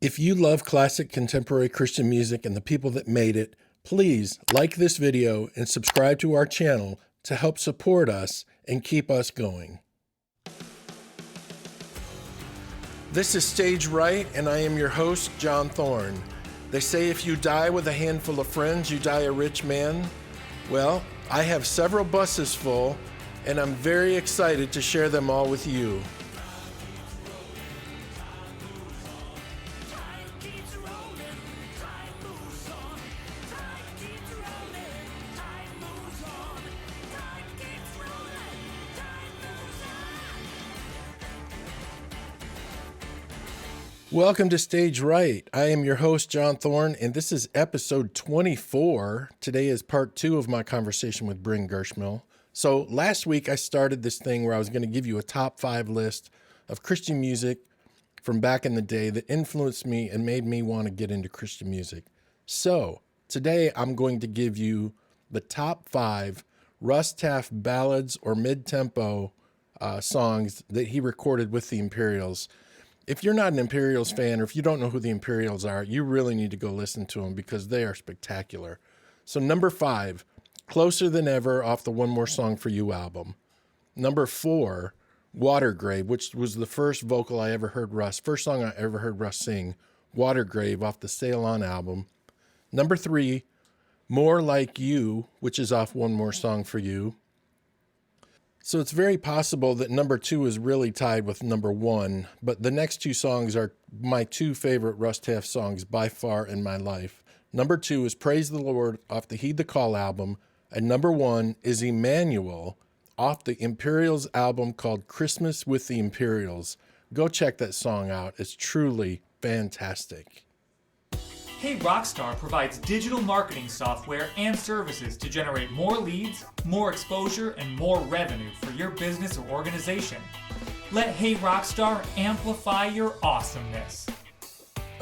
If you love classic contemporary Christian music and the people that made it, please like this video and subscribe to our channel to help support us and keep us going. This is Stage Right, and I am your host, John Thorne. They say if you die with a handful of friends, you die a rich man. Well, I have several buses full, and I'm very excited to share them all with you. Welcome to Stage Right. I am your host, John Thorne, and this is episode 24. Today is part 2 of my conversation with Brynn Gersmehl. So last week I started this thing where I was going to give you a top 5 list of Christian music from back in the day that influenced me and made me want to get into Christian music. So today I'm going to give you the top 5 Russ Taff ballads or mid-tempo songs that he recorded with the Imperials. If you're not an Imperials fan, or if you don't know who the Imperials are, you really need to go listen to them because they are spectacular. So number 5, Closer Than Ever off the One More Song for You album. Number 4, Watergrave, which was the first vocal I ever heard first song I ever heard Russ sing, Watergrave off the Sail On album. Number 3, More Like You, which is off One More Song for You. So it's very possible that number 2 is really tied with number 1, but the next 2 songs are my 2 favorite Russ Taff songs by far in my life. Number 2 is Praise the Lord off the Heed the Call album, and number 1 is Emmanuel off the Imperials album called Christmas with the Imperials. Go check that song out. It's truly fantastic. Hey Rockstar provides digital marketing software and services to generate more leads, more exposure, and more revenue for your business or organization. Let Hey Rockstar amplify your awesomeness.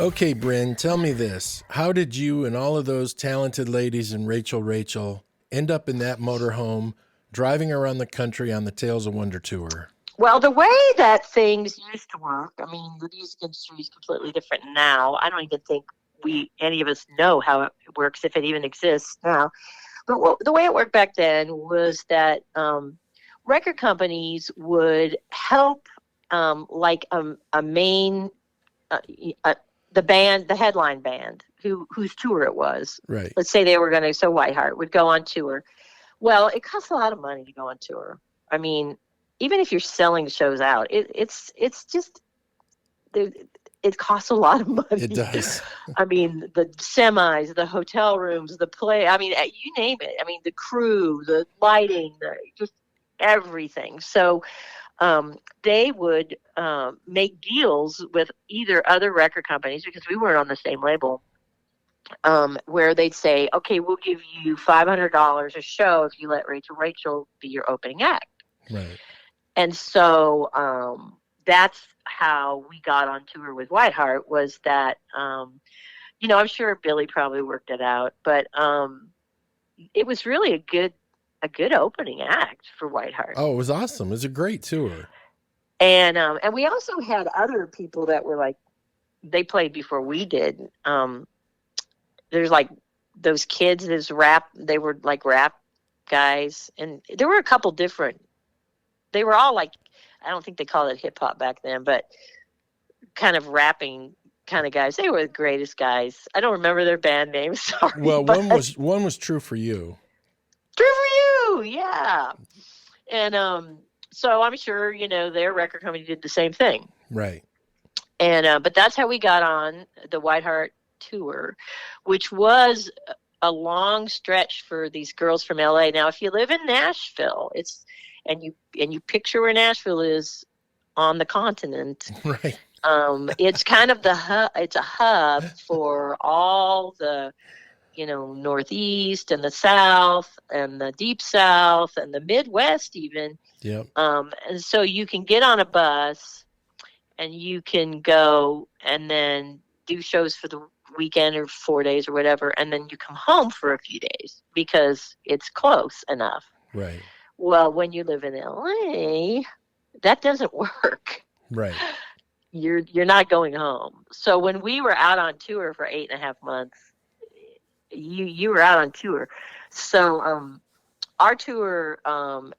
Okay, Brynn, tell me this. How did you and all of those talented ladies and Rachel end up in that motorhome driving around the country on the Tales of Wonder tour? Well, the way that things used to work, I mean, the music industry is completely different now. I don't even think any of us know how it works, if it even exists now. But the way it worked back then was that record companies would help like a main the band, the headline band, whose tour it was. Right. Let's say they were going to, so Whiteheart would go on tour. Well, it costs a lot of money to go on tour. I mean, even if you're selling shows out, it's just it costs a lot of money. It does. I mean, the semis, the hotel rooms, the play. I mean, you name it. I mean, the crew, the lighting, just everything. So they would make deals with either other record companies, because we weren't on the same label, where they'd say, okay, we'll give you $500 a show if you let Rachel be your opening act. Right. And so that's how we got on tour with Whiteheart, was that, I'm sure Billy probably worked it out, but it was really a good opening act for Whiteheart. Oh, it was awesome. It was a great tour. And we also had other people that were like, they played before we did. There's like those kids, they were like rap guys, and there were a couple different, they were all like, I don't think they called it hip hop back then, but kind of rapping kind of guys. They were the greatest guys. I don't remember their band names. Sorry. Well, one was True for You. True for You, yeah. And so I'm sure their record company did the same thing. Right. And but that's how we got on the Whiteheart tour, which was a long stretch for these girls from LA. Now, if you live in Nashville, and you picture where Nashville is on the continent, right? It's kind of the hub. It's a hub for all the, Northeast and the South and the Deep South and the Midwest even. Yep. And so you can get on a bus, and you can go and then do shows for the weekend or 4 days or whatever, and then you come home for a few days because it's close enough. Right. Well, when you live in LA, that doesn't work. Right. you're not going home. So when we were out on tour for 8.5 months, you were out on tour. So our tour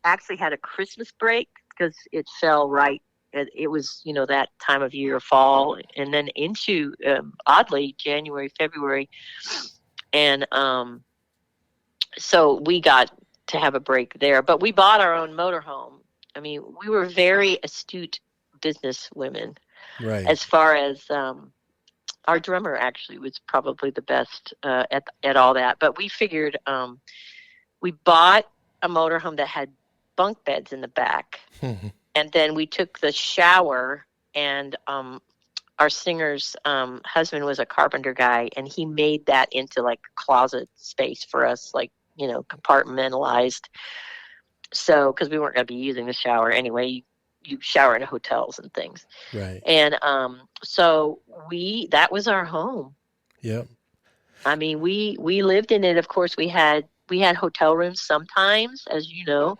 actually had a Christmas break because it fell right. It was, that time of year, fall, and then into, oddly, January, February. And so we got to have a break there. But we bought our own motorhome. I mean, we were very astute business women. Right. As far as our drummer actually was probably the best at all that. But we figured we bought a motorhome that had bunk beds in the back. And then we took the shower, and our singer's husband was a carpenter guy, and he made that into like a closet space for us, like, compartmentalized. So, because we weren't going to be using the shower anyway, you shower in hotels and things. Right. And so that was our home. Yep. I mean, we lived in it. Of course, we had hotel rooms sometimes, as you know.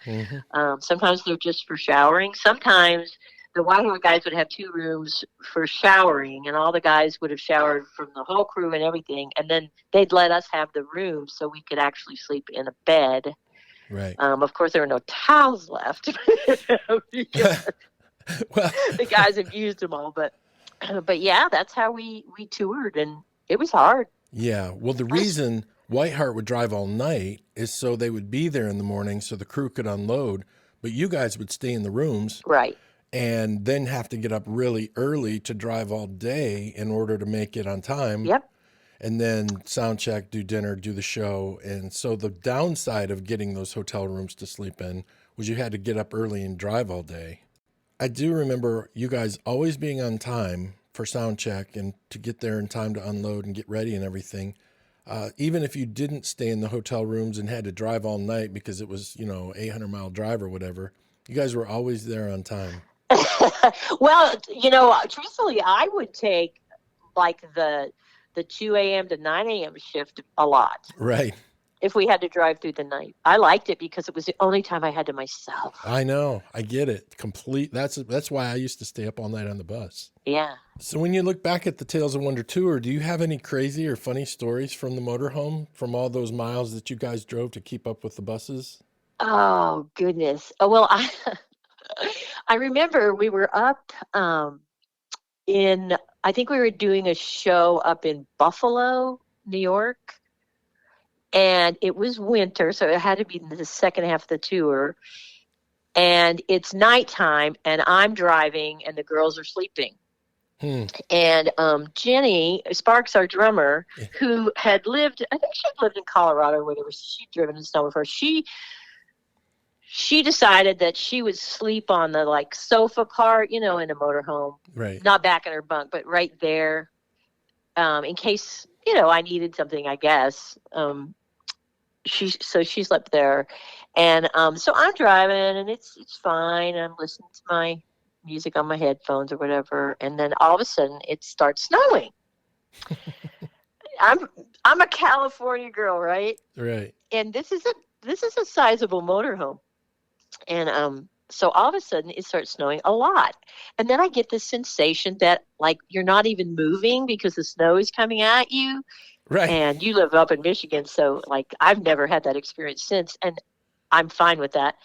Sometimes they're just for showering. Sometimes the Whitehall guys would have 2 rooms for showering, and all the guys would have showered from the whole crew and everything. And then they'd let us have the room so we could actually sleep in a bed. Right. Of course, there were no towels left because Well, the guys have used them all. But yeah, that's how we toured, and it was hard. yeah. Well, the reason Whiteheart would drive all night is so they would be there in the morning so the crew could unload, but you guys would stay in the rooms. Right. And then have to get up really early to drive all day in order to make it on time. Yep. And then sound check, do dinner, do the show. And so the downside of getting those hotel rooms to sleep in was you had to get up early and drive all day. I do remember you guys always being on time for sound check and to get there in time to unload and get ready and everything. Even if you didn't stay in the hotel rooms and had to drive all night because it was, 800-mile drive or whatever, you guys were always there on time. Well, truthfully, I would take like the 2 a.m. to 9 a.m. shift a lot. Right. If we had to drive through the night. I liked it because it was the only time I had to myself. I know. I get it. That's why I used to stay up all night on the bus. Yeah. So when you look back at the Tales of Wonder tour, do you have any crazy or funny stories from the motorhome, from all those miles that you guys drove to keep up with the buses? Oh, goodness. Oh, well, I remember we were up I think we were doing a show up in Buffalo, New York, and it was winter, so it had to be the second half of the tour, and it's nighttime, and I'm driving, and the girls are sleeping. And Jenny Sparks, our drummer, who had lived, I think she'd lived in Colorado or whatever, she'd driven in snow before, she decided that she would sleep on the sofa part, in a motorhome, Right. not back in her bunk, but right there, in case, I needed something, I guess. She slept there, and so I'm driving, and it's fine. I'm listening to my music on my headphones or whatever, and then all of a sudden it starts snowing. I'm a California girl, right? Right. And this is a sizable motorhome. And so all of a sudden it starts snowing a lot. And then I get this sensation that you're not even moving because the snow is coming at you. Right. And you live up in Michigan, so I've never had that experience since, and I'm fine with that.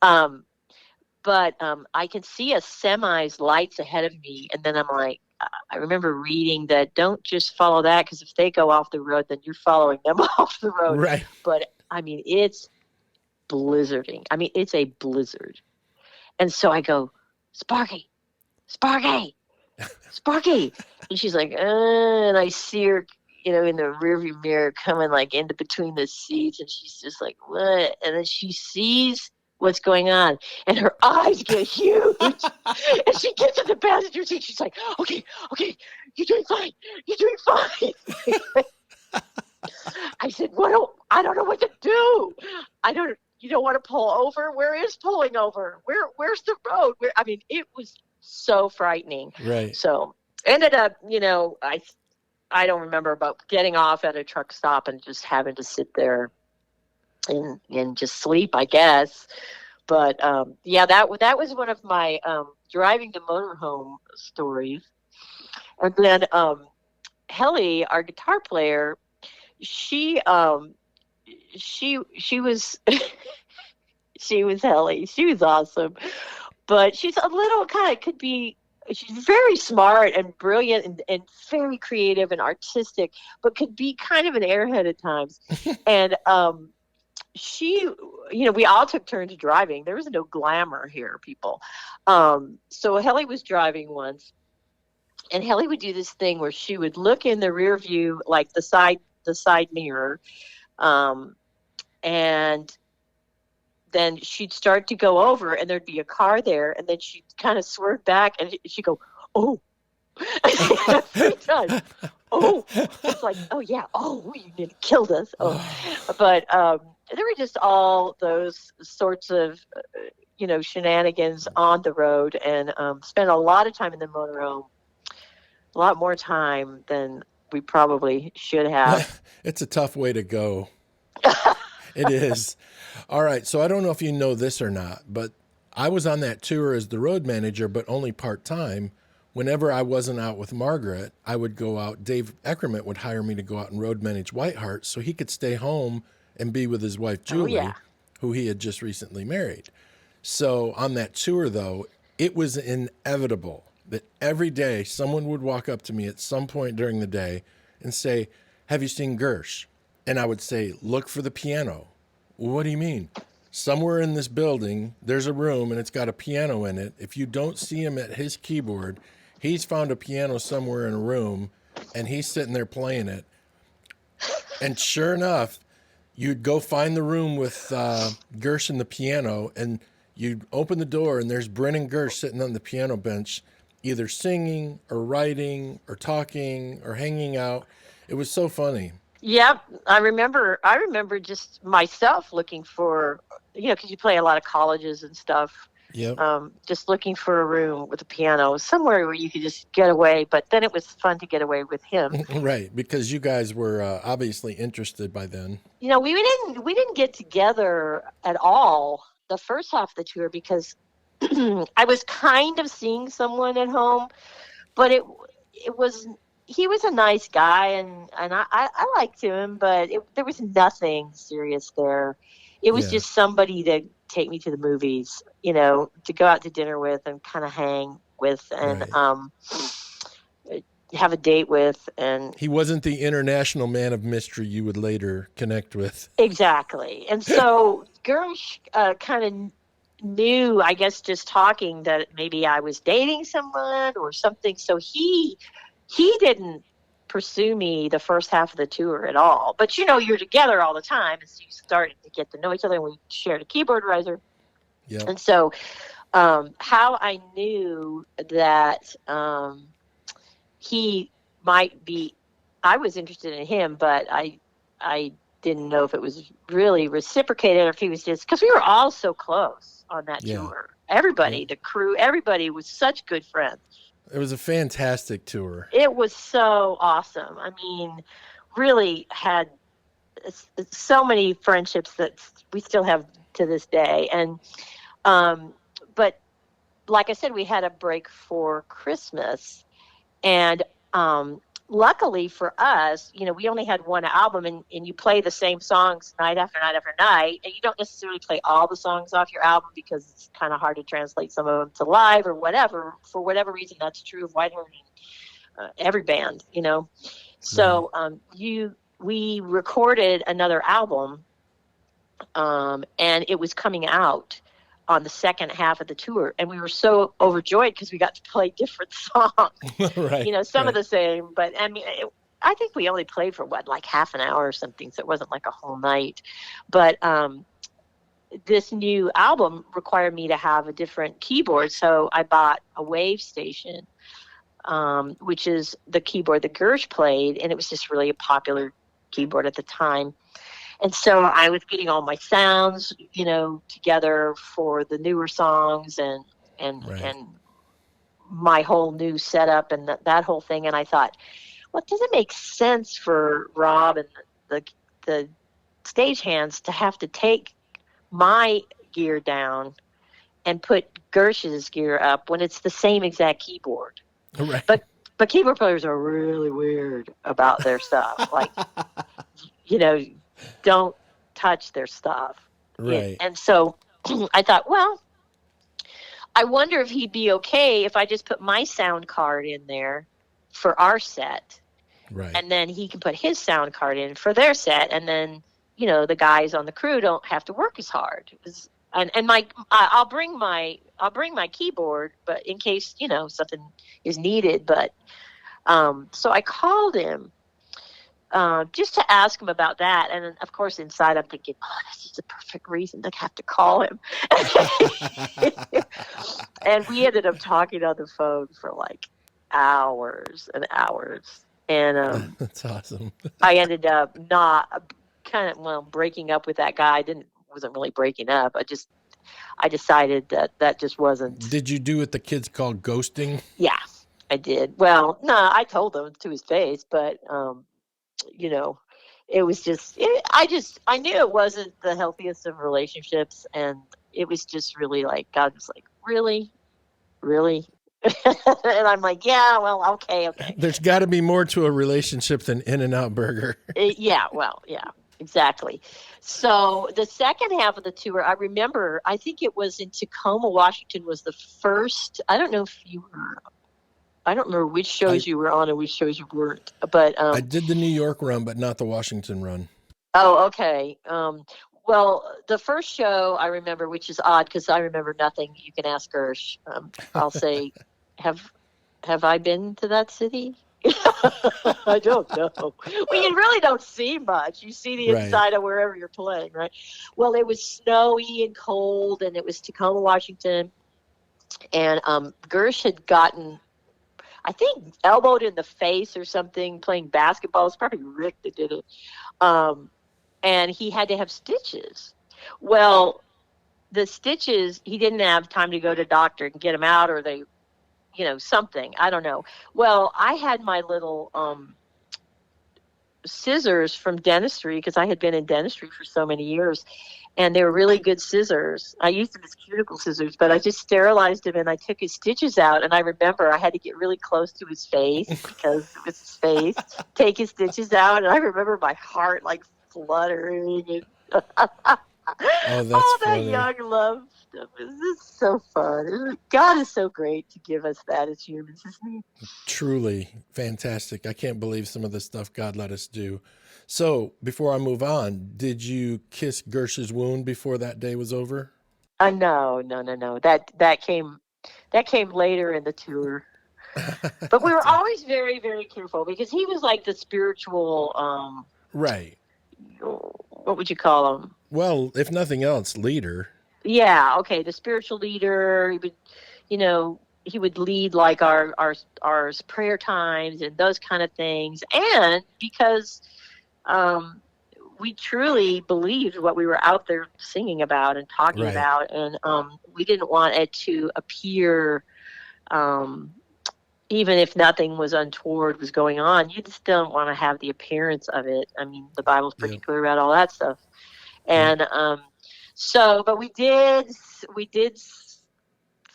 But I can see a semi's lights ahead of me, and then I'm like, I remember reading that don't just follow that, because if they go off the road, then you're following them off the road. Right. But I mean, it's blizzarding. I mean, it's a blizzard. And so I go, Sparky. And she's like, and I see her, in the rearview mirror coming into between the seats. And she's just like, what? And then she sees what's going on, and her eyes get huge. And she gets in the passenger seat. She's like, okay, you're doing fine. I said, I don't know what to do. You don't want to pull over? Where is pulling over? Where's the road? It was so frightening. Right. So ended up, I don't remember about getting off at a truck stop and just having to sit there and just sleep, I guess. But yeah, that was one of my driving the motorhome stories. And then Helly, our guitar player, she she was she was Helly. She was awesome. But she's a little kind of could be she's very smart and brilliant and very creative and artistic, but could be kind of an airhead at times. And she, we all took turns driving. There was no glamour here, people. So Helly was driving once, and Helly would do this thing where she would look in the rear view, like the side mirror, and then she'd start to go over, and there'd be a car there, and then she'd kind of swerve back, and she'd go, "Oh." Every time. Oh, it's like, oh yeah, oh, you nearly killed us. Oh, but there were just all those sorts of, shenanigans on the road, and spent a lot of time in the motorhome, a lot more time than we probably should have. It's a tough way to go. It is. All right. So I don't know if you know this or not, but I was on that tour as the road manager, but only part-time. Whenever I wasn't out with Margaret, I would go out. Dave Eckerman would hire me to go out and road manage Whiteheart so he could stay home and be with his wife, Julie, who he had just recently married. So on that tour, though, it was inevitable that every day someone would walk up to me at some point during the day and say, "Have you seen Gersh?" And I would say, "Look for the piano." "What do you mean?" "Somewhere in this building, there's a room and it's got a piano in it. If you don't see him at his keyboard, he's found a piano somewhere in a room and he's sitting there playing it." And sure enough, you'd go find the room with Gersh and the piano, and you'd open the door and there's Brynn and Gersh sitting on the piano bench, either singing or writing or talking or hanging out. It was so funny. Yep, I remember just myself looking for, because you play a lot of colleges and stuff. Yep. Just looking for a room with a piano, somewhere where you could just get away. But then it was fun to get away with him. Right, because you guys were obviously interested by then. We didn't get together at all the first half of the tour because I was kind of seeing someone at home, but he was a nice guy, and I liked him, but there was nothing serious there. It was just somebody to take me to the movies, to go out to dinner with and kind of hang with and have a date with. And he wasn't the international man of mystery you would later connect with. Exactly. And so Gersh kind of knew, I guess, just talking, that maybe I was dating someone or something. So he didn't pursue me the first half of the tour at all. But you're together all the time, and so you started to get to know each other, and we shared a keyboard riser. Yeah. And so how I knew that he might be, I was interested in him, but I didn't know if it was really reciprocated or if he was just, because we were all so close on that tour. Everybody, the crew, everybody was such good friends. It was a fantastic tour. It was so awesome. I mean, really had so many friendships that we still have to this day. And, but like I said, we had a break for Christmas, and, luckily for us, we only had one album, and you play the same songs night after night after night, and you don't necessarily play all the songs off your album because it's kind of hard to translate some of them to live or whatever. For whatever reason, that's true of Whiteheart and every band, So we recorded another album, and it was coming out on the second half of the tour, and we were so overjoyed because we got to play different songs. Right. Some of the same, but I mean, I think we only played for like half an hour or something, so it wasn't like a whole night. But this new album required me to have a different keyboard, so I bought a Wave Station, which is the keyboard that Gersh played, and it was just really a popular keyboard at the time. And so I was getting all my sounds, together for the newer songs and my whole new setup and that whole thing. And I thought, well, does it make sense for Rob and the stagehands to have to take my gear down and put Gersh's gear up when it's the same exact keyboard. Right. But keyboard players are really weird about their stuff. Like, don't touch their stuff. Right. And so I thought, well, I wonder if he'd be okay if I just put my sound card in there for our set. Right. And then he can put his sound card in for their set. And then, the guys on the crew don't have to work as hard. And I'll bring my keyboard, but in case, something is needed. But so I called him just to ask him about that. And of course, inside I'm thinking, oh, this is the perfect reason to have to call him. And we ended up talking on the phone for like hours and hours. And that's awesome. I ended up breaking up with that guy. Wasn't really breaking up. I decided that just wasn't. Did you do what the kids call ghosting? Yeah, I did. Well, no, I told him to his face, but it was just. I knew it wasn't the healthiest of relationships, and it was just really like God was like, really, really. And I'm like, yeah, well, okay. There's got to be more to a relationship than In-N-Out Burger. Yeah, exactly. So the second half of the tour, I remember, I think it was in Tacoma, Washington was the first. I don't know if you were. I don't remember which shows you were on and which shows you weren't. But I did the New York run, but not the Washington run. Oh, okay. Well, the first show I remember, which is odd because I remember nothing. You can ask Gersh. I'll say, have I been to that city? I don't know. Well, you really don't see much. You see the inside of wherever you're playing, right? Well, it was snowy and cold, and it was Tacoma, Washington. And Gersh had gotten, I think, elbowed in the face or something playing basketball. It's probably Rick that did it. And he had to have stitches. Well, the stitches, he didn't have time to go to doctor and get them out, or they, something. I don't know. Well, I had my little scissors from dentistry because I had been in dentistry for so many years, and they were really good scissors. I used them as cuticle scissors, but I just sterilized them and I took his stitches out. And I remember I had to get really close to his face because it was his face, take his stitches out. And I remember my heart like fluttering. Oh, that's funny. That young love stuff. This is so fun. God is so great to give us that as humans, isn't he? Truly fantastic. I can't believe some of the stuff God let us do. So before I move on, did you kiss Gersh's wound before that day was over? No. That came later in the tour. But we were always very, very careful because he was like the spiritual right. What would you call him? Well, if nothing else, leader. Yeah, okay, the spiritual leader. He would, he would lead like our prayer times and those kind of things. And because we truly believed what we were out there singing about and talking about, and we didn't want it to appear, even if nothing was untoward was going on, you just don't want to have the appearance of it. I mean, the Bible's pretty clear about all that stuff. And but we did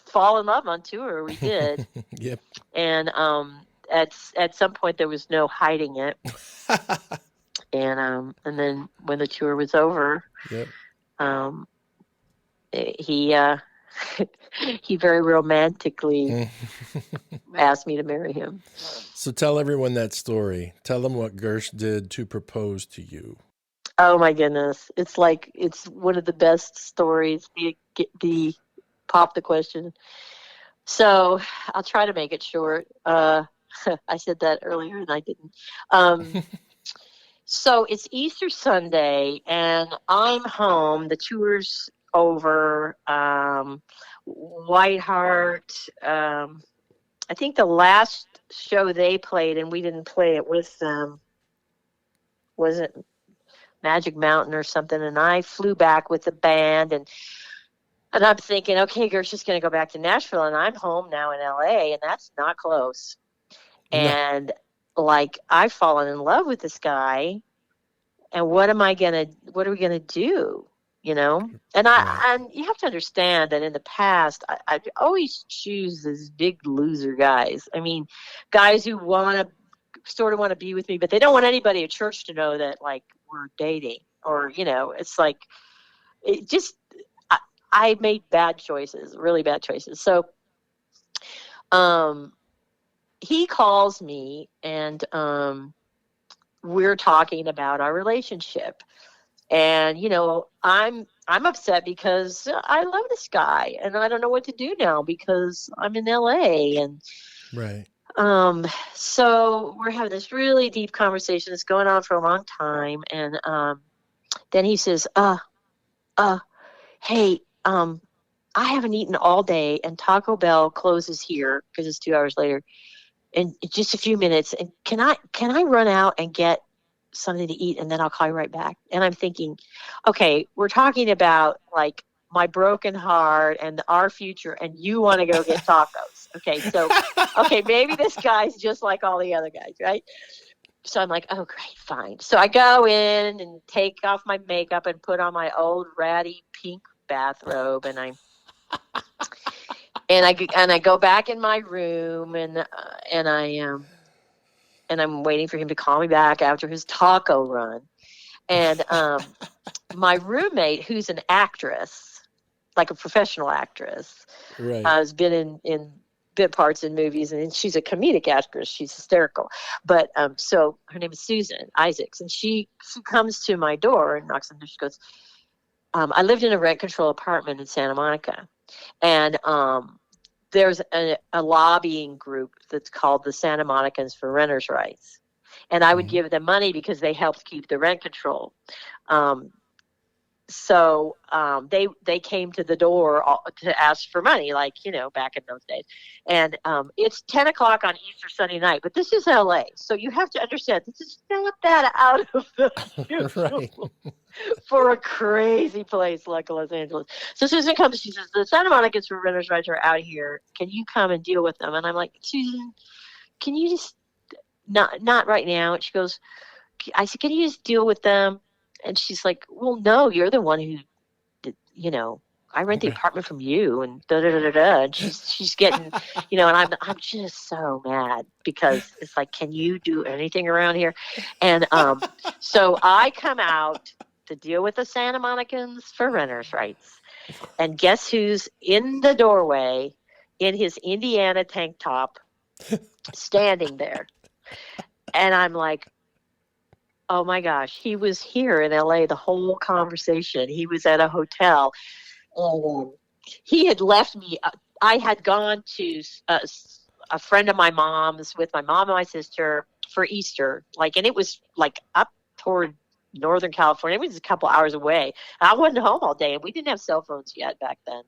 fall in love on tour. We did. Yep. And at some point there was no hiding it. And then when the tour was over, he very romantically asked me to marry him. So tell everyone that story. Tell them what Gersh did to propose to you. Oh my goodness. It's one of the best stories. The pop the question. So I'll try to make it short. I said that earlier and I didn't. So it's Easter Sunday and I'm home. The tour's over. White Hart. I think the last show they played, and we didn't play it with them, was it Magic Mountain or something? And I flew back with the band, and I'm thinking, okay, Gersh is going to go back to Nashville, and I'm home now in LA, and that's not close. No. And I've fallen in love with this guy, and what are we going to do? And Right. and you have to understand that in the past, I always choose these big loser guys. I mean, guys who want to be with me, but they don't want anybody at church to know that like we're dating, or it's like it just. I made bad choices, really bad choices. So, um, he calls me, and we're talking about our relationship. And I'm upset because I love this guy, and I don't know what to do now because I'm in LA. And Right. so we're having this really deep conversation that's going on for a long time. And then he says, hey, I haven't eaten all day, and Taco Bell closes here because it's 2 hours later in just a few minutes. And can I run out and get something to eat, and then I'll call you right back? And I'm thinking, okay, we're talking about like my broken heart and our future, and you want to go get tacos. Okay, so okay, maybe this guy's just like all the other guys, right? So I'm like, oh great, fine. So I go in and take off my makeup and put on my old ratty pink bathrobe, and I go back in my room, and I'm waiting for him to call me back after his taco run. And my roommate, who's an actress, like a professional actress, Right. has been in bit parts in movies, and she's a comedic actress. She's hysterical. But so her name is Susan Isaacs, and she comes to my door and knocks on the door. She goes, I lived in a rent control apartment in Santa Monica, and there's a lobbying group that's called the Santa Monicans for Renters' Rights. And I would Mhm. give them money because they helped keep the rent control. Um, so they came to the door to ask for money, like back in those days. And it's 10 o'clock on Easter Sunday night, but this is LA, so you have to understand this is not that out of the Right. usual for a crazy place like Los Angeles. So Susan comes, she says, the Santa Monicans for Renters' Rights are out here. Can you come and deal with them? And I'm like, Susan, can you just not right now? And she goes, I said, can you just deal with them? And she's like, well, no, you're the one who did, I rent the apartment from you, and da da da da da. And she's getting, and I'm just so mad because it's like, can you do anything around here? And so I come out to deal with the Santa Monicans for Renters' Rights, and guess who's in the doorway in his Indiana tank top, standing there? And I'm like, oh my gosh, he was here in LA the whole conversation. He was at a hotel, and he had left me. I had gone to a friend of my mom's with my mom and my sister for Easter, and it was like up toward Northern California. It was a couple hours away. I wasn't home all day, and we didn't have cell phones yet back then.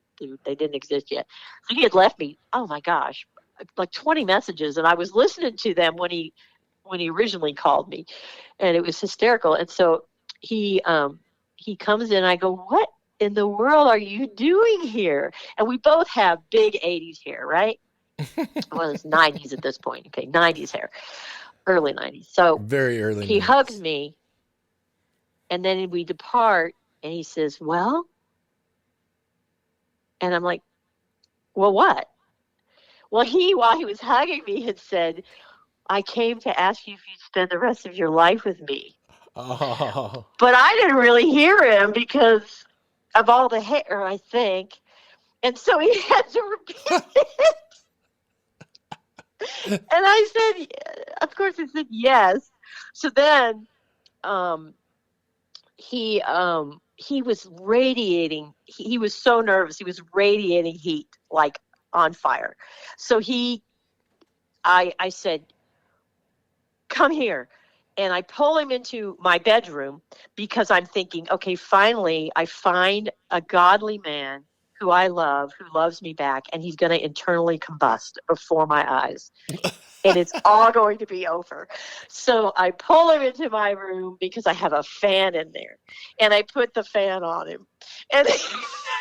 They didn't exist yet. So he had left me, oh my gosh, like 20 messages, and I was listening to them when he originally called me, and it was hysterical. And so he comes in. I go, what in the world are you doing here? And we both have big 80s hair, right? Well, it's 90s at this point. Okay, 90s hair, early 90s. So Very early he hugs 90s. me, and then we depart, and he says, well, and I'm like, well, what? Well, while he was hugging me, had said, I came to ask you if you'd spend the rest of your life with me. Oh. But I didn't really hear him because of all the hair, I think. And so he had to repeat it. And I said, of course, I said yes. So then he was radiating. He was so nervous. He was radiating heat, like on fire. So I said, come here. And I pull him into my bedroom because I'm thinking, okay, finally I find a godly man who I love, who loves me back, and he's going to internally combust before my eyes. And it's all going to be over. So I pull him into my room because I have a fan in there, and I put the fan on him. And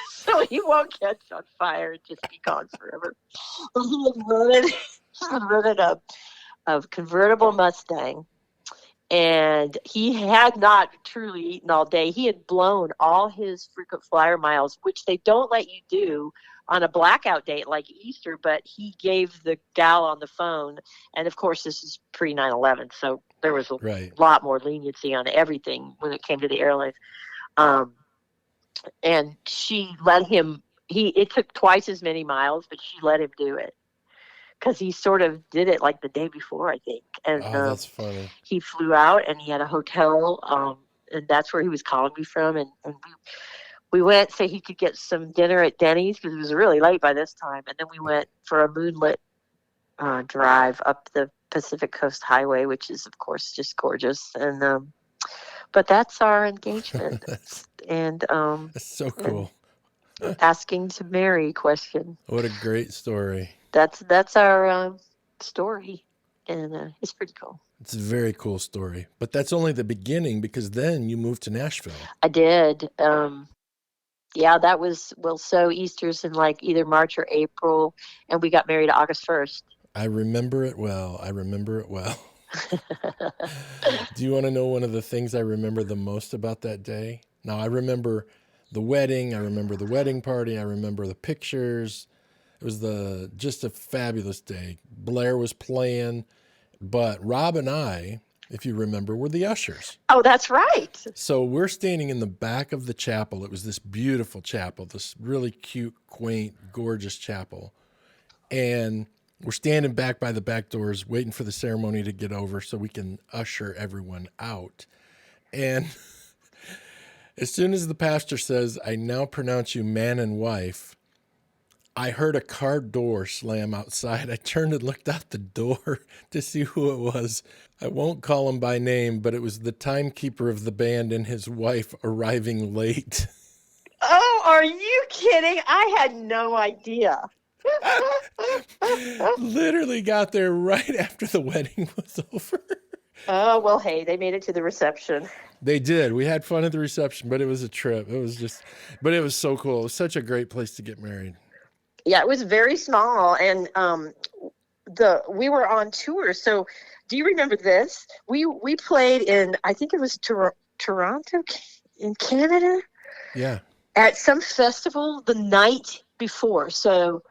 so he won't catch on fire and just be gone forever. He had running a convertible Mustang. And he had not truly eaten all day. He had blown all his frequent flyer miles, which they don't let you do on a blackout date like Easter, but he gave the gal on the phone. And of course, this is pre 9/11, so there was a Right. lot more leniency on everything when it came to the airlines. Um, and she let him, it took twice as many miles, but she let him do it because he sort of did it like the day before, I think. And Oh, that's funny. he flew out and he had a hotel, and that's where he was calling me from. And we went so he could get some dinner at Denny's because it was really late by this time. And then we went for a moonlit drive up the Pacific Coast Highway, which is, of course, just gorgeous. And but that's our engagement. That's And so cool. asking to marry question. What a great story. That's our story, and it's pretty cool. It's a very cool story. But that's only the beginning, because then you moved to Nashville. I did. Yeah, that was, well, so Easter's in like either March or April, and we got married August 1st. I remember it well. Do you want to know one of the things I remember the most about that day? Now, I remember the wedding. I remember the wedding party. I remember the pictures. It was just a fabulous day. Blair was playing, but Rob and I, if you remember, were the ushers. Oh, that's right. So we're standing in the back of the chapel. It was this beautiful chapel, this really cute, quaint, gorgeous chapel. And we're standing back by the back doors waiting for the ceremony to get over so we can usher everyone out. And as soon as the pastor says, "I now pronounce you man and wife," I heard a car door slam outside. I turned and looked out the door to see who it was. I won't call him by name, but it was the timekeeper of the band and his wife arriving late. Oh, are you kidding? I had no idea. Literally got there right after the wedding was over. Oh, well, hey, they made it to the reception. They did. We had fun at the reception, but it was a trip. But it was so cool. It was such a great place to get married. Yeah, it was very small, and we were on tour. So, do you remember this? We played in, I think it was Toronto in Canada. Yeah. At some festival the night before. So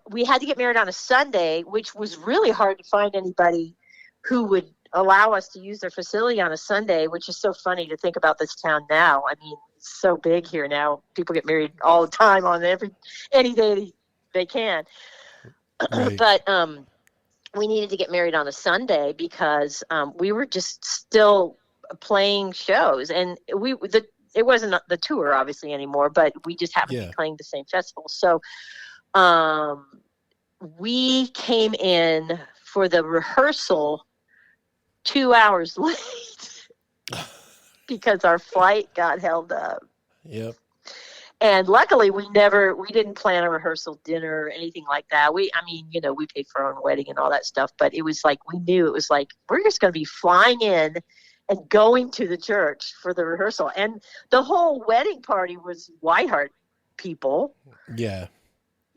we had to get married on a Sunday, which was really hard to find anybody who would allow us to use their facility on a Sunday, which is so funny to think about this town now. I mean, it's so big here now. People get married all the time on any day they can. Right. But we needed to get married on a Sunday because we were just still playing shows, and it wasn't the tour obviously anymore, but we just happened to be playing the same festival. So we came in for the rehearsal 2 hours late because our flight got held up. Yep. And luckily we didn't plan a rehearsal dinner or anything like that. We paid for our own wedding and all that stuff, but it was like, we knew it was like, we're just going to be flying in and going to the church for the rehearsal. And the whole wedding party was Whiteheart people. Yeah.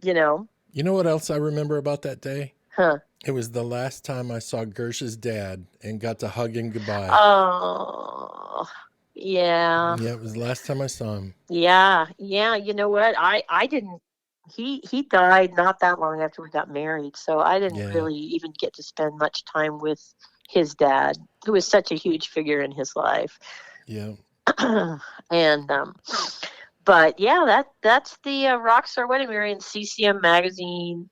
You know what else I remember about that day? Huh. It was the last time I saw Gersh's dad and got to hug him goodbye. Oh, yeah. Yeah, it was the last time I saw him. Yeah. You know what? I didn't. He died not that long after we got married, so I didn't really even get to spend much time with his dad, who was such a huge figure in his life. Yeah. And but yeah, that's the Rockstar Wedding. We were in CCM magazine,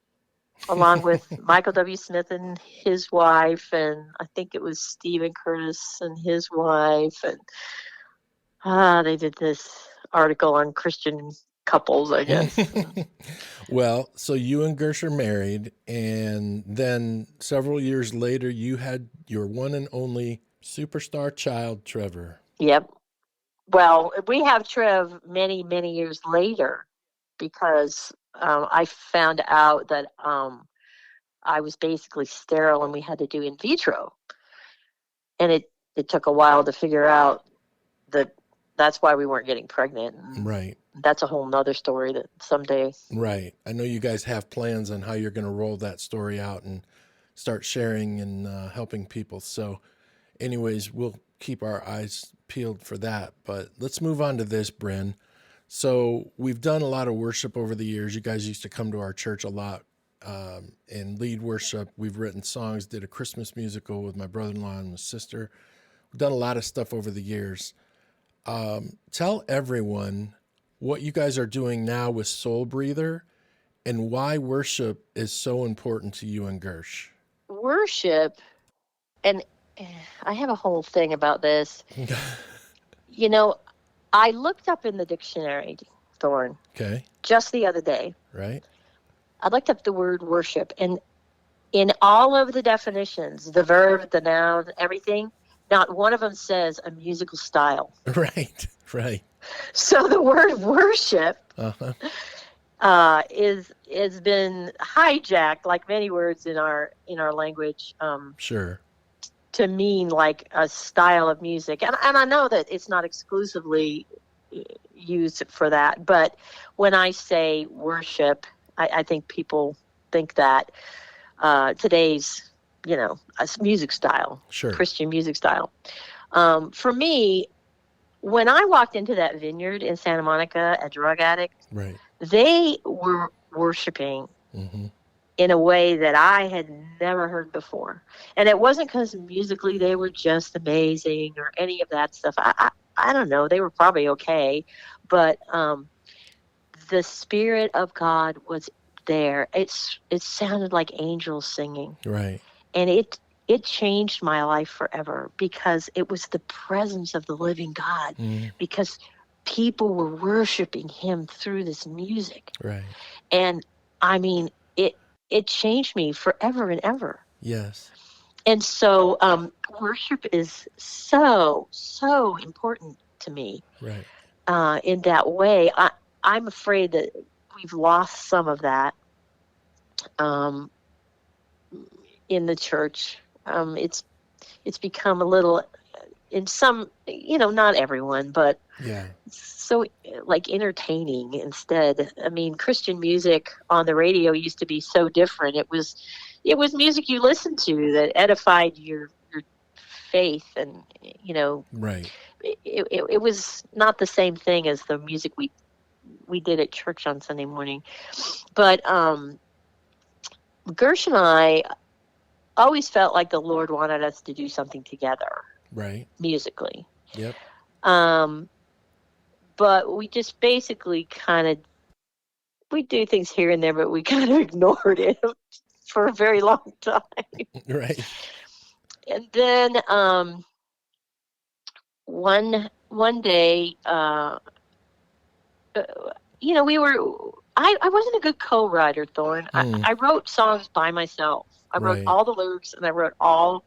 along with Michael W. Smith and his wife, and I think it was Stephen Curtis and his wife, and they did this article on Christian couples, I guess. Well, so you and Gersh are married, and then several years later, you had your one and only superstar child, Trevor. Yep. Well, we have Trev many, many years later because I found out that I was basically sterile and we had to do in vitro. And it took a while to figure out that that's why we weren't getting pregnant. Right. That's a whole nother story that someday. Right. I know you guys have plans on how you're going to roll that story out and start sharing and helping people. So anyways, we'll keep our eyes peeled for that. But let's move on to this, Brynn. So we've done a lot of worship over the years. You guys used to come to our church a lot and lead worship. We've written songs, did a Christmas musical with my brother-in-law and my sister. We've done a lot of stuff over the years. Tell everyone what you guys are doing now with Soulbreather and why worship is so important to you and Gersh. Worship, and I have a whole thing about this. You know, I looked up in the dictionary, Thorne, Okay. just the other day. Right. I looked up the word worship, and in all of the definitions, the verb, the noun, everything, not one of them says a musical style. Right. Right. So the word worship Uh-huh. is been hijacked, like many words in our language, Sure. to mean like a style of music. And I know that it's not exclusively used for that, but when I say worship, I think people think that today's, a music style, Sure. Christian music style. For me, when I walked into that vineyard in Santa Monica, a drug addict, Right. they were worshiping Mm-hmm. in a way that I had never heard before. And it wasn't because musically they were just amazing or any of that stuff. I don't know. They were probably okay. But the Spirit of God was there. It sounded like angels singing. Right. And it changed my life forever because it was the presence of the living God. Mm. Because people were worshiping him through this music. Right. And I mean, it changed me forever and ever. Yes. And so worship is so important to me. Right. In that way. I'm afraid that we've lost some of that in the church. It's become a little, in some, not everyone, but Yeah. so like entertaining instead. I mean, Christian music on the radio used to be so different. It was music you listened to that edified your faith, and Right. it was not the same thing as the music we did at church on Sunday morning. But Gersh and I always felt like the Lord wanted us to do something together. Right. Musically. Yep. But we just basically we do things here and there, but we kind of ignored it for a very long time. Right. And then one day, I wasn't a good co-writer, Thorne. I wrote songs by myself. I wrote Right. all the lyrics and I wrote all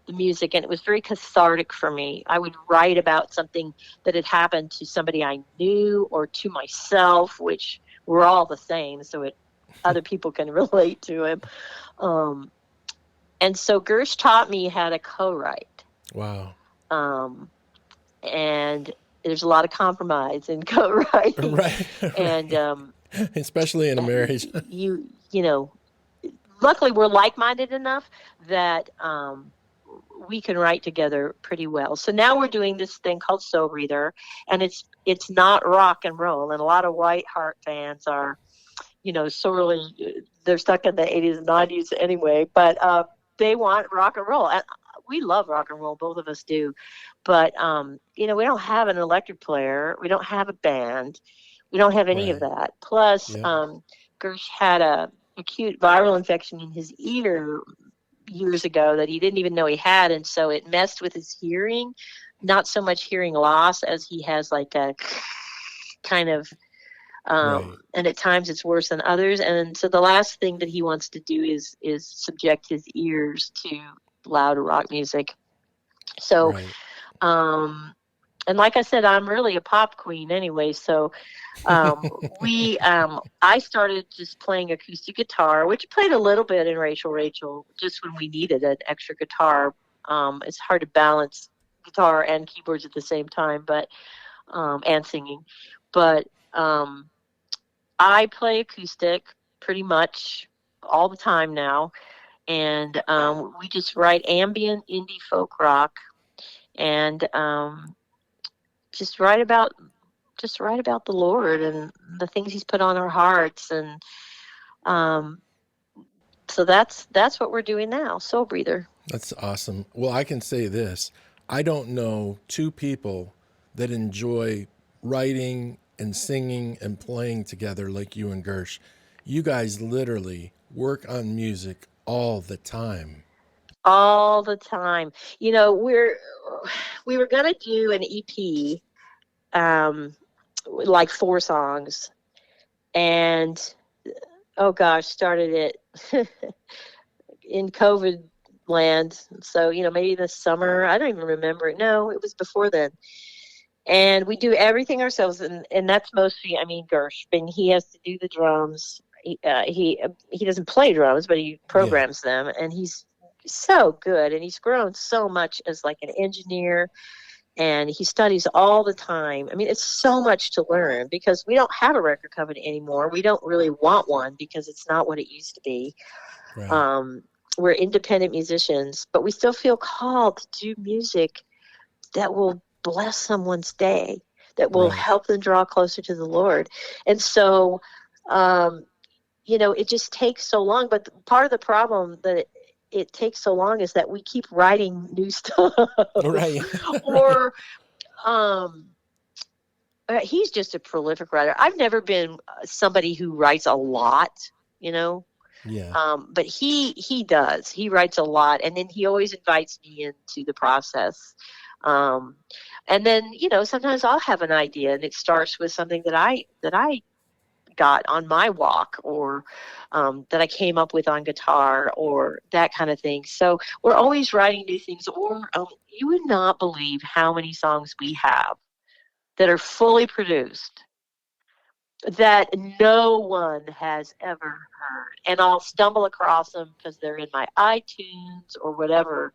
the music, and it was very cathartic for me. I would write about something that had happened to somebody I knew or to myself, which we're all the same, so other people can relate to him. And so Gersh taught me how to co-write. Wow. And there's a lot of compromise in co-writing. Right. And especially in a marriage. you know, luckily we're like-minded enough that we can write together pretty well. So now we're doing this thing called Soulbreather, and it's not rock and roll. And a lot of White Heart fans are, sorely, they're stuck in the 80s and 90s anyway, but they want rock and roll. And we love rock and roll, both of us do. But, we don't have an electric player. We don't have a band. We don't have any of that. Plus, Gersh had a acute viral infection in his ear years ago that he didn't even know he had, and so it messed with his hearing. Not so much hearing loss as he has like a kind of and at times it's worse than others. And so the last thing that he wants to do is subject his ears to loud rock music. So and like I said, I'm really a pop queen anyway, so I started just playing acoustic guitar, which played a little bit in Rachel, just when we needed an extra guitar. It's hard to balance guitar and keyboards at the same time, but and singing. But I play acoustic pretty much all the time now, and we just write ambient indie folk rock. and just write about the Lord and the things He's put on our hearts, and um, so that's what we're doing now. Soul Breather. That's awesome. Well, I can say this. I don't know two people that enjoy writing and singing and playing together like you and Gersh. You guys literally work on music all the time. All the time. We were gonna do an EP, like 4 songs, and oh gosh, started it in COVID land. So, maybe this summer. I don't even remember it. No, it was before then. And we do everything ourselves, and that's mostly, Gersh. And he has to do the drums. He doesn't play drums, but he Yeah, programs them, and he's so good. And he's grown so much as like an engineer, and he studies all the time. It's so much to learn because we don't have a record company anymore. We don't really want one because it's not what it used to be. right, Um, we're independent musicians, but we still feel called to do music that will bless someone's day, that will right. help them draw closer to the Lord. And so, um, it just takes so long. But part of the problem that it takes so long is that we keep writing new stuff. Right, right. Or um, he's just a prolific writer. I've never been somebody who writes a lot, you know. Yeah, But he does. He writes a lot, and then he always invites me into the process. Um, and then sometimes I'll have an idea, and it starts with something that I got on my walk, or that I came up with on guitar, or that kind of thing. So we're always writing new things. Or you would not believe how many songs we have that are fully produced that no one has ever heard. And I'll stumble across them because they're in my iTunes or whatever.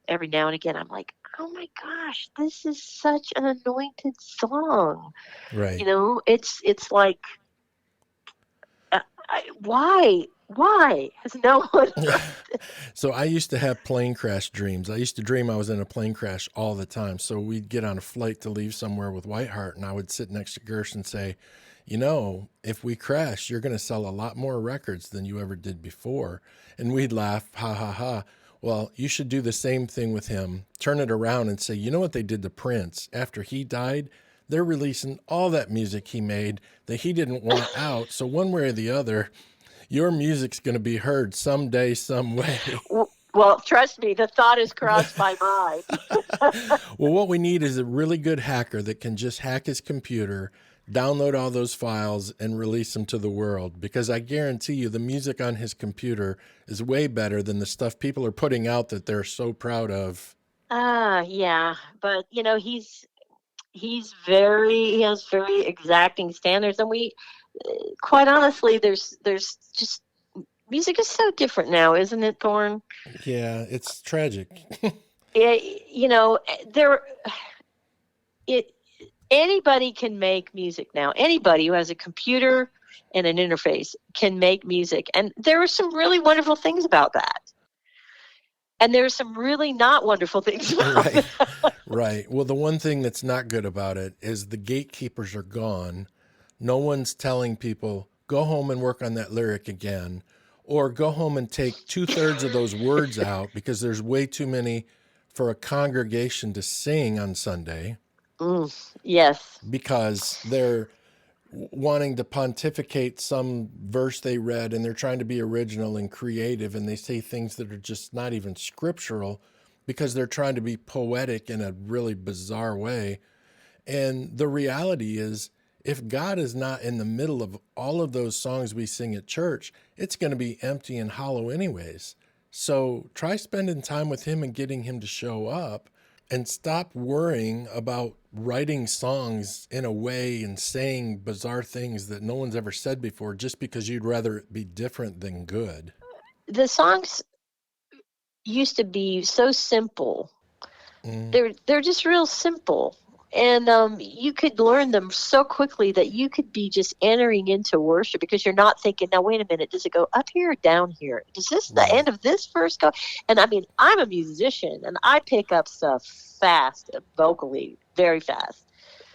Every now and again, I'm like, oh my gosh, this is such an anointed song. right. It's like, why has no one heard? So I used to have plane crash dreams. I used to dream I was in a plane crash all the time. So we'd get on a flight to leave somewhere with Whiteheart, and I would sit next to Gersh and say, if we crash, you're going to sell a lot more records than you ever did before. And we'd laugh, ha ha ha. Well, you should do the same thing with him. Turn it around and say, you know what they did to Prince after he died? They're releasing all that music he made that he didn't want out. So one way or the other, your music's going to be heard someday, some way. Well, trust me, the thought has crossed my mind. Well, what we need is a really good hacker that can just hack his computer, download all those files, and release them to the world. Because I guarantee you, the music on his computer is way better than the stuff people are putting out that they're so proud of. Yeah, but he has very exacting standards, and we, quite honestly, there's just music is so different now, isn't it, Thorne? Yeah, it's tragic. It, there it anybody can make music now. Anybody who has a computer and an interface can make music, and there are some really wonderful things about that. And there are some really not wonderful things about Right, that. right. Well, the one thing that's not good about it is the gatekeepers are gone. No one's telling people, go home and work on that lyric again, or go home and take 2/3 of those words out because there's way too many for a congregation to sing on Sunday Yes. because they're wanting to pontificate some verse they read and they're trying to be original and creative and they say things that are just not even scriptural because they're trying to be poetic in a really bizarre way. And the reality is, if God is not in the middle of all of those songs we sing at church, it's going to be empty and hollow, anyways. So try spending time with Him and getting Him to show up and stop worrying about writing songs in a way and saying bizarre things that no one's ever said before just because you'd rather it be different than good. The songs used to be so simple. Mm, They're just real simple. And you could learn them so quickly that you could be just entering into worship because you're not thinking, now, wait a minute, does it go up here or down here? Does this, the Right. end of this verse go? And I mean, I'm a musician and I pick up stuff fast, vocally, very fast.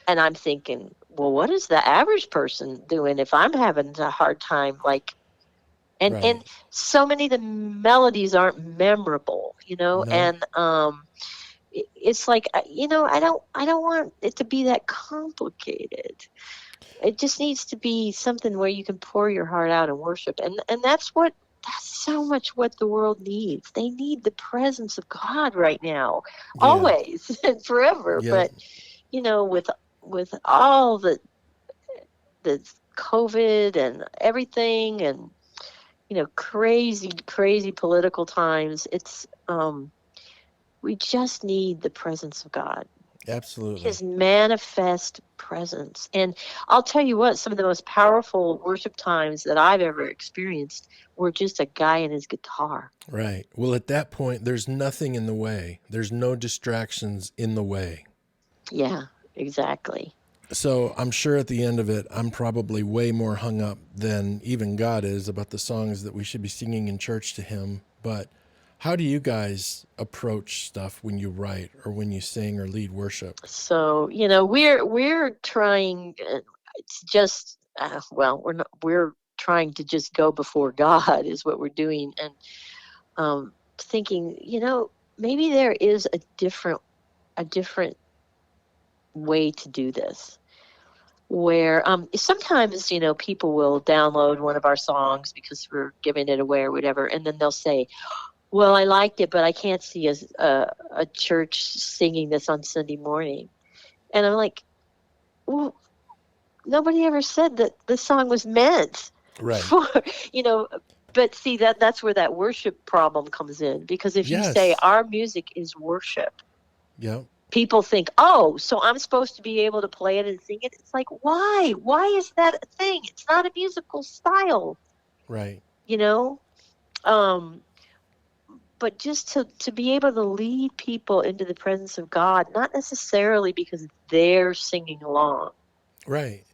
And I'm thinking, well, what is the average person doing if I'm having a hard time? And Right. so many of the melodies aren't memorable, No. and it's like, I don't want it to be that complicated. It just needs to be something where you can pour your heart out and worship, and that's so much what the world needs. They need the presence of God right now, Yeah. always and forever. Yep. But with all the COVID and everything, and crazy political times, it's we just need the presence of God, Absolutely. his manifest presence. And I'll tell you what, some of the most powerful worship times that I've ever experienced were just a guy and his guitar. Right. Well, at that point, there's nothing in the way. There's no distractions in the way. Yeah, exactly. So I'm sure at the end of it, I'm probably way more hung up than even God is about the songs that we should be singing in church to him. But how do you guys approach stuff when you write or when you sing or lead worship? So, we're trying to just, we're trying to just go before God is what we're doing. And thinking, maybe there is a different way to do this, where sometimes people will download one of our songs because we're giving it away or whatever, and then they'll say, well, I liked it, but I can't see a church singing this on Sunday morning. And I'm like, well, nobody ever said that this song was meant Right. for, but see, that's where that worship problem comes in, because if you Yes. say our music is worship, Yep. people think, oh, so I'm supposed to be able to play it and sing it. It's like, why? Why is that a thing? It's not a musical style, Right. But just to be able to lead people into the presence of God, not necessarily because they're singing along, Right.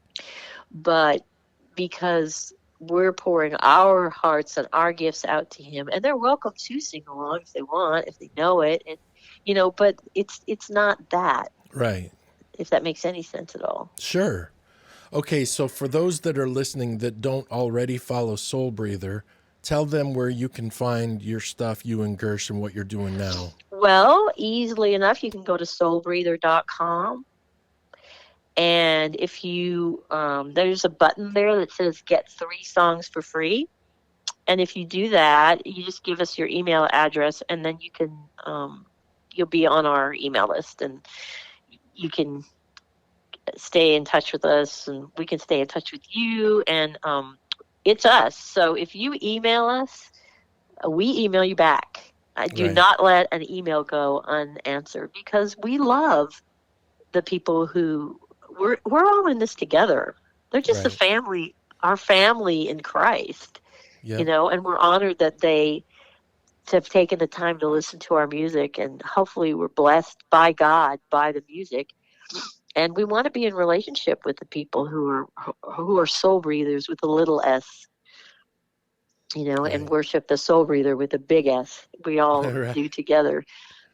but because we're pouring our hearts and our gifts out to him, and they're welcome to sing along if they want, if they know it, and but it's not that, Right. if that makes any sense at all. Sure. Okay, so for those that are listening that don't already follow Soulbreather, tell them where you can find your stuff, you and Gersh, and what you're doing now. Well, easily enough, you can go to soulbreather.com. And if you, there's a button there that says get 3 songs for free. And if you do that, you just give us your email address, and then you can, you'll be on our email list, and you can stay in touch with us, and we can stay in touch with you. And it's us. So if you email us, we email you back. Do Right. not let an email go unanswered, because we love the people who we're all in this together. They're just a Right. family, our family in Christ, Yep. and we're honored that they have taken the time to listen to our music, and hopefully we're blessed by God by the music. And we want to be in relationship with the people who are soul breathers with a little s, Right. and worship the soul breather with a big S. We all Right. do together.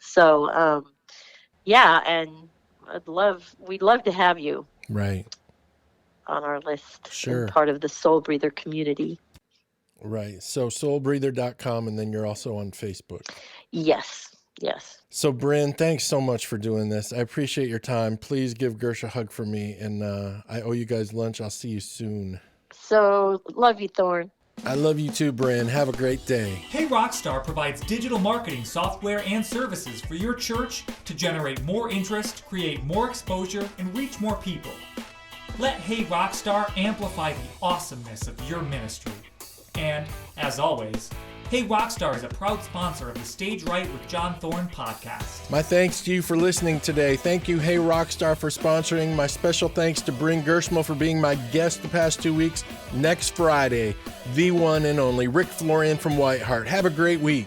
So, yeah, and we'd love to have you Right. on our list Sure. and part of the soul breather community. Right. So soulbreather.com, and then you're also on Facebook. Yes. So Brynn, thanks so much for doing this. I appreciate your time. Please give Gersh a hug for me, and I owe you guys lunch. I'll see you soon. So, love you, Thorn. I love you too, Brynn. Have a great day. Hey Rockstar provides digital marketing software and services for your church to generate more interest, create more exposure, and reach more people. Let Hey Rockstar amplify the awesomeness of your ministry. And, as always, Hey Rockstar is a proud sponsor of the Stage Right with John Thorne podcast. My thanks to you for listening today. Thank you, Hey Rockstar, for sponsoring. My special thanks to Brynn Gersmehl for being my guest the past 2 weeks. Next Friday, the one and only Rick Florian from White Heart. Have a great week.